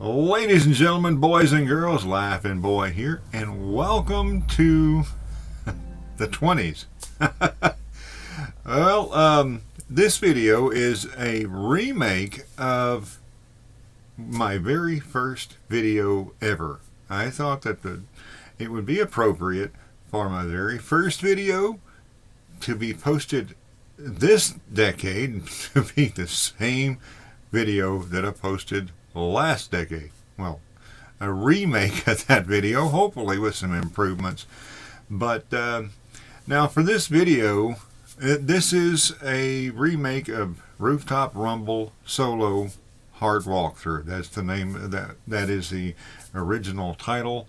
Ladies and gentlemen, boys and girls, LaffinBoy here, and welcome to the 20s. Well, this video is a remake of my very first video ever. I thought that it would be appropriate for my very first video to be posted this decade to be the same video that I posted last decade. Well, a remake of that video, hopefully with some improvements. But now for this video, this is a remake of Rooftop Rumble Solo Hard Walkthrough. That's the name. That is the original title.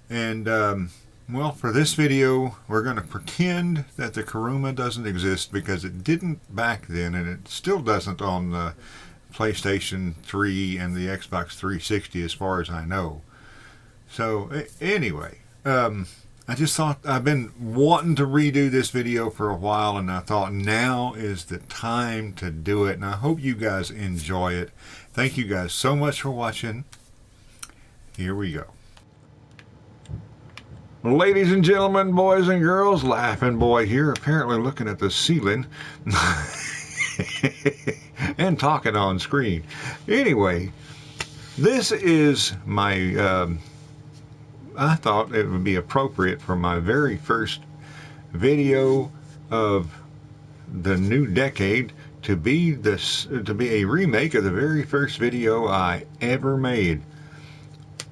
And well, for this video, we're going to pretend that the Kuruma doesn't exist, because it didn't back then, and it still doesn't on the PlayStation 3 and the Xbox 360 as far as I know. So anyway, I just thought, I've been wanting to redo this video for a while, and I thought now is the time to do it, and I hope you guys enjoy it. Thank you guys so much for watching. Here we go. Ladies and gentlemen, boys and girls, LaffinBoy here, apparently looking at the ceiling and talking on screen. Anyway, this is my, I thought it would be appropriate for my very first video of the new decade to be a remake of the very first video I ever made.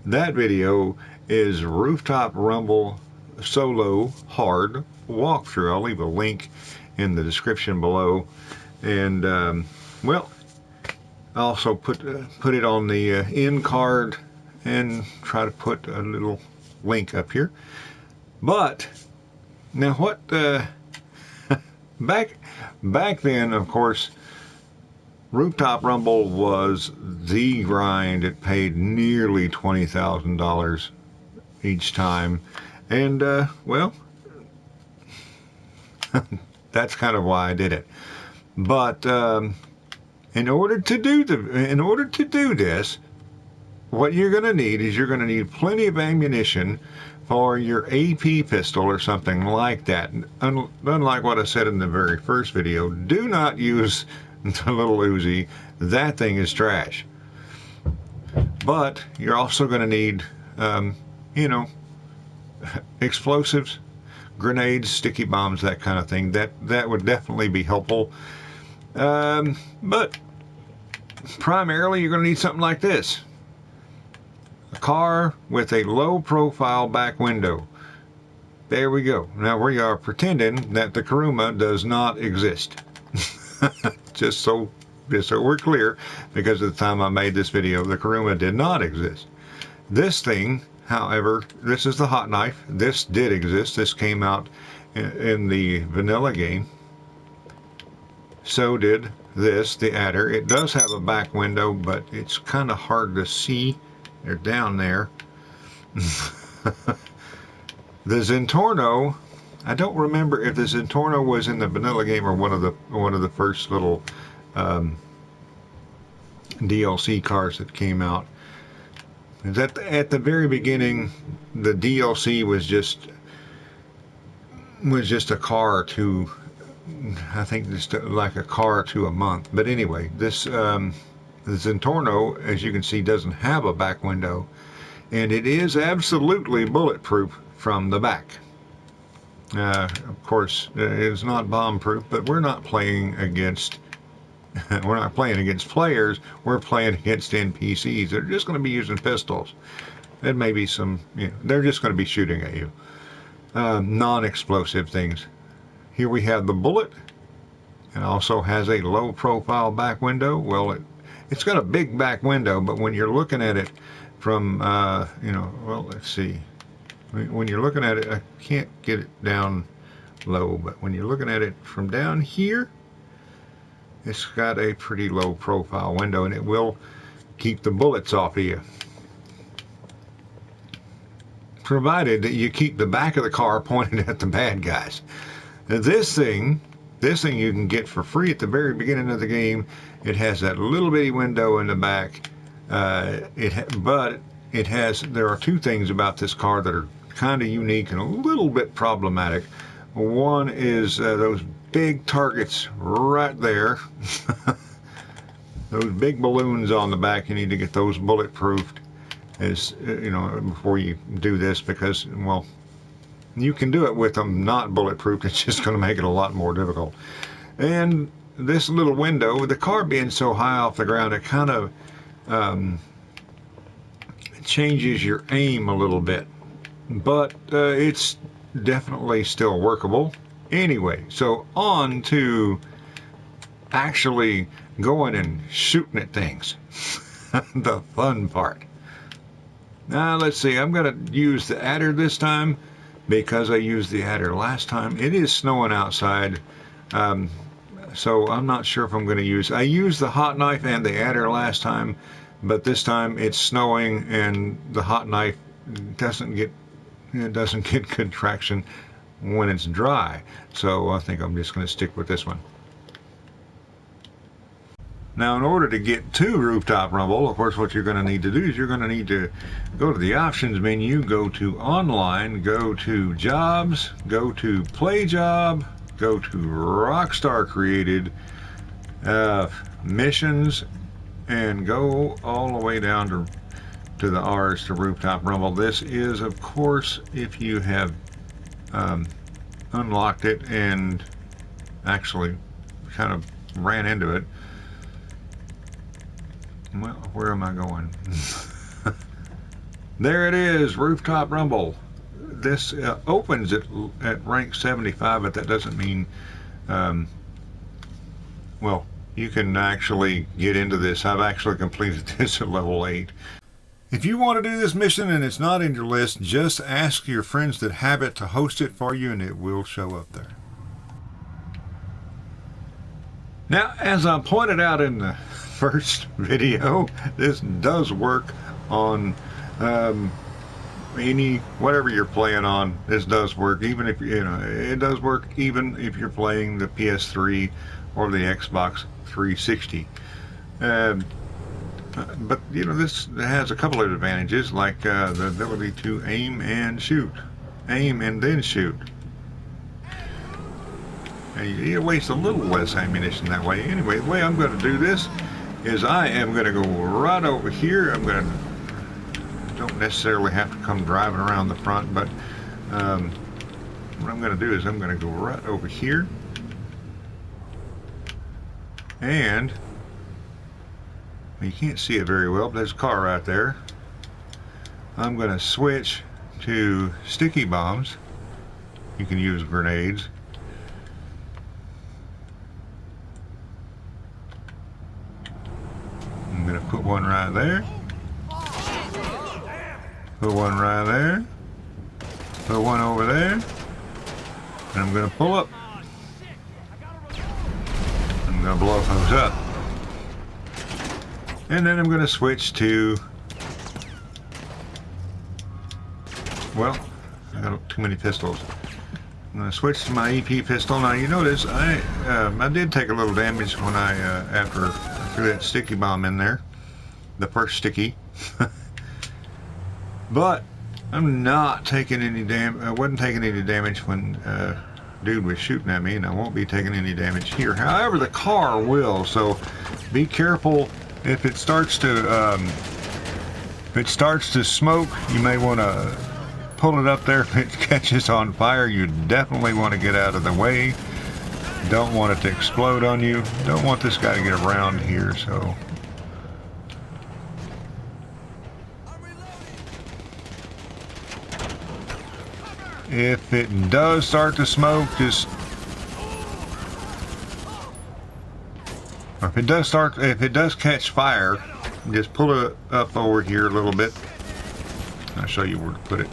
That video is Rooftop Rumble Solo Hard Walkthrough. I'll leave a link in the description below. And well, I also put it on the end card and try to put a little link up here. But now what back then, of course, Rooftop Rumble was the grind. It paid nearly $20,000 each time, and well, that's kind of why I did it. But in order to do this, what you're going to need is you're going to need plenty of ammunition for your AP pistol or something like that. Unlike what I said in the very first video, do not use the little Uzi. That thing is trash. But you're also going to need you know, explosives, grenades, sticky bombs, that kind of thing. That would definitely be helpful. But primarily you're going to need something like this. A car with a low profile back window. There we go. Now we are pretending that the Kuruma does not exist. just so we're clear, because at the time I made this video, the Kuruma did not exist. This thing, however, this is the hot knife. This did exist. This came out in the vanilla game. So did this, the adder. It does have a back window, but it's kind of hard to see. They're down there. The Zentorno, I don't remember if the Zentorno was in the vanilla game or one of the first little DLC cars that came out. At the very beginning, the DLC was just a car or two. I think just like a car or two a month. But anyway, this the Zentorno, as you can see, doesn't have a back window, and it is absolutely bulletproof from the back. Of course, it's not bomb-proof, but we're not playing against players. We're playing against NPCs. They're just going to be using pistols. And maybe some, they're just going to be shooting at you. Non-explosive things. Here we have the bullet. It also has a low-profile back window. Well, it's got a big back window, but when you're looking at it from, well, let's see. When you're looking at it, I can't get it down low, but when you're looking at it from down here, it's got a pretty low profile window, and it will keep the bullets off of you, provided that you keep the back of the car pointed at the bad guys. Now this thing you can get for free at the very beginning of the game. It has that little bitty window in the back. But there are two things about this car that are kind of unique and a little bit problematic. One is those big targets right there. Those big balloons on the back, you need to get those bulletproofed, before you do this, because, well, you can do it with them not bulletproof. It's just going to make it a lot more difficult. And this little window, with the car being so high off the ground, it kind of changes your aim a little bit, but it's definitely still workable. Anyway, so on to actually going and shooting at things. The fun part. Now let's see, I'm going to use the adder this time because I used the adder last time. It is snowing outside, so I'm not sure if I'm going to use... I used the hot knife and the adder last time, but this time it's snowing and the hot knife doesn't get good traction when it's dry. So I think I'm just going to stick with this one. Now, in order to get to Rooftop Rumble, of course, what you're going to need to do is you're going to need to go to the options menu, go to online, go to jobs, go to play job, go to Rockstar created missions, and go all the way down to the R's to Rooftop Rumble. This is, of course, if you have unlocked it and actually kind of ran into it. Well, where am I going? There it is, Rooftop Rumble. This opens at rank 75, but that doesn't mean, well, you can actually get into this. I've actually completed this at level 8. If you want to do this mission and it's not in your list, just ask your friends that have it to host it for you and it will show up there. Now, as I pointed out in the first video, this does work on whatever you're playing on. This does work, even if it does work even if you're playing the PS3 or the Xbox 360. But this has a couple of advantages, like the ability to aim and shoot, aim and then shoot. And you waste a little less ammunition that way. Anyway, the way I'm going to do this is I am going to go right over here. Don't necessarily have to come driving around the front, but what I'm going to do is I'm going to go right over here, and you can't see it very well, but there's a car right there. I'm going to switch to sticky bombs. You can use grenades. I'm going to put one right there. Put one right there. Put one over there. And I'm going to pull up. I'm going to blow those up. And then I'm going to switch to, well, I got too many pistols. I'm going to switch to my EP pistol. Now you notice I did take a little damage when after I threw that sticky bomb in there, the first sticky. But I'm not taking any damage. I wasn't taking any damage when dude was shooting at me, and I won't be taking any damage here. However, the car will, so be careful. If it starts to smoke, you may want to pull it up there. If it catches on fire, you definitely want to get out of the way. Don't want it to explode on you. Don't want this guy to get around here, so. If it does start to smoke, if it does catch fire, just pull it up over here a little bit. I'll show you where to put it.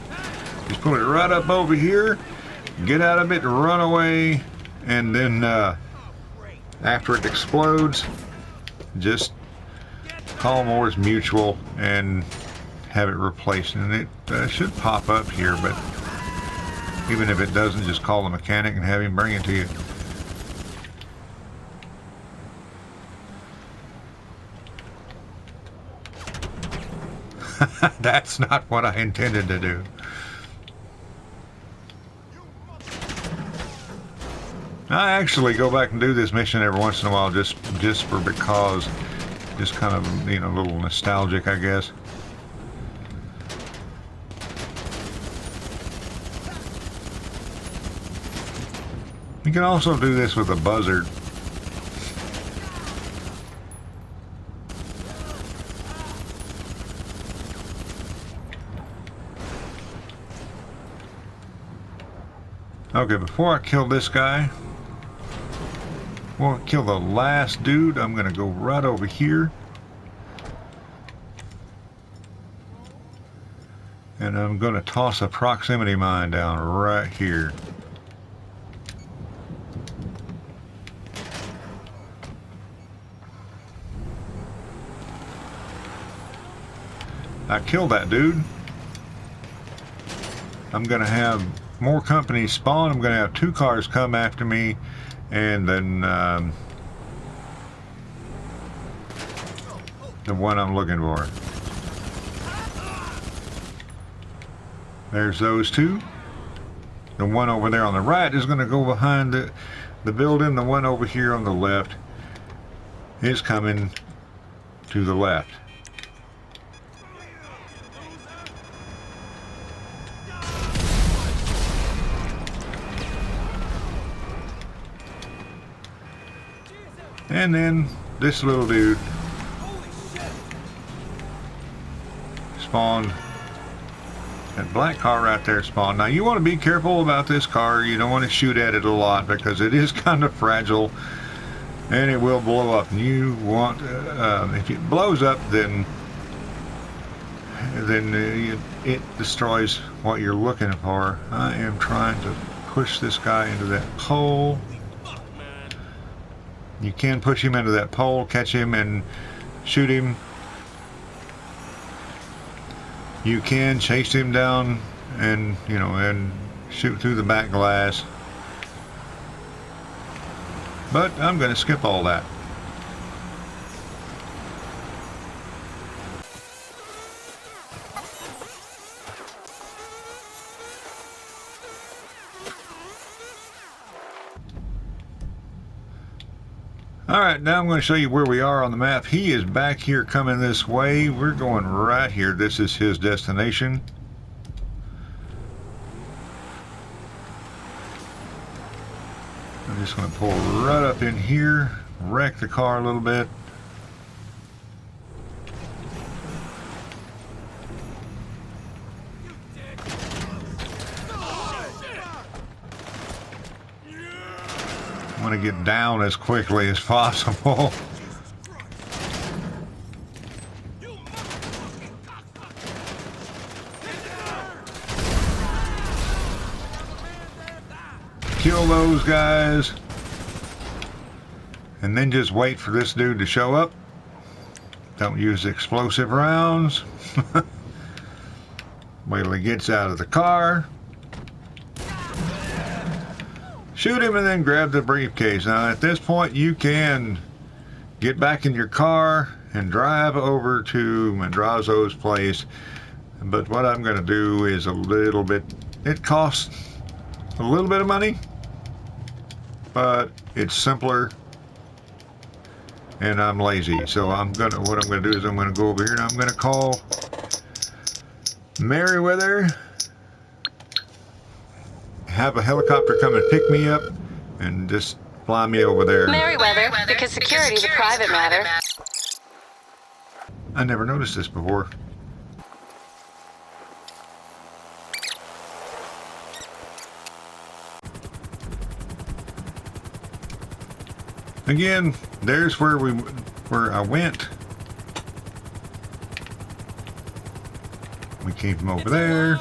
Just pull it right up over here, get out of it, run away, and then after it explodes, just call Moore's Mutual and have it replaced. And it should pop up here, but even if it doesn't, just call the mechanic and have him bring it to you. That's not what I intended to do. I actually go back and do this mission every once in a while just for because, just kind of, you know, a little nostalgic, I guess. You can also do this with a buzzard. Okay, before I kill this guy, well, kill the last dude, I'm gonna go right over here. And I'm gonna toss a proximity mine down right here. I killed that dude. I'm gonna have more companies spawn. I'm gonna have 2 cars come after me, and then the one I'm looking for. There's those 2. The one over there on the right is gonna go behind the building. The one over here on the left is coming to the left. And then this little dude spawned. That black car right there spawned. Now you want to be careful about this car. You don't want to shoot at it a lot because it is kind of fragile and it will blow up. And you want, if it blows up, then it destroys what you're looking for. I am trying to push this guy into that pole. You can push him into that pole, catch him, and shoot him. You can chase him down and, you know, and shoot through the back glass. But I'm going to skip all that. Alright, now I'm going to show you where we are on the map. He is back here coming this way. We're going right here. This is his destination. I'm just going to pull right up in here, wreck the car a little bit. I want to get down as quickly as possible. Kill those guys. And then just wait for this dude to show up. Don't use explosive rounds. Wait till he gets out of the car. Shoot him and then grab the briefcase. Now at this point you can get back in your car and drive over to Madrazo's place. But what I'm going to do is a little bit, it costs a little bit of money, but it's simpler and I'm lazy. So what I'm going to do is I'm going to go over here and I'm going to call Merriweather. Have a helicopter come and pick me up and just fly me over there. Merriweather, because security is a private matter. I never noticed this before. Again, there's where I went. We came from over there.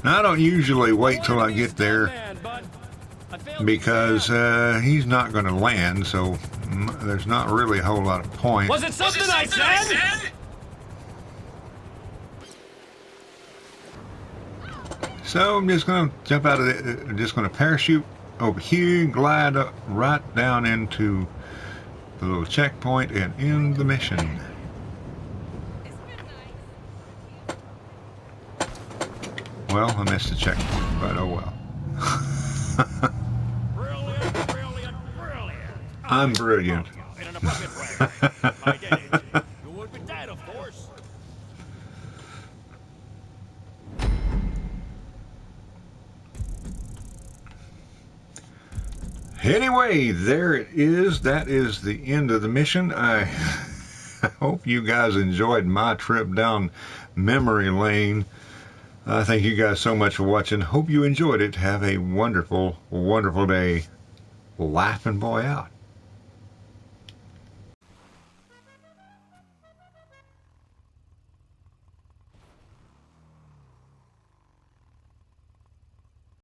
Now, I don't usually wait till I get there because he's not going to land, so there's not really a whole lot of point. Was it something I said? So I'm just going to jump out of it, just going to parachute over here, glide up right down into the little checkpoint and end the mission. Well, I missed the checkpoint, but oh well. Brilliant, brilliant, brilliant. I'm brilliant. In an appropriate way. I did it. You would be dead, of course. Anyway, there it is. That is the end of the mission. I hope you guys enjoyed my trip down memory lane. Thank you guys so much for watching. Hope you enjoyed it. Have a wonderful, wonderful day. LaffinBoy out.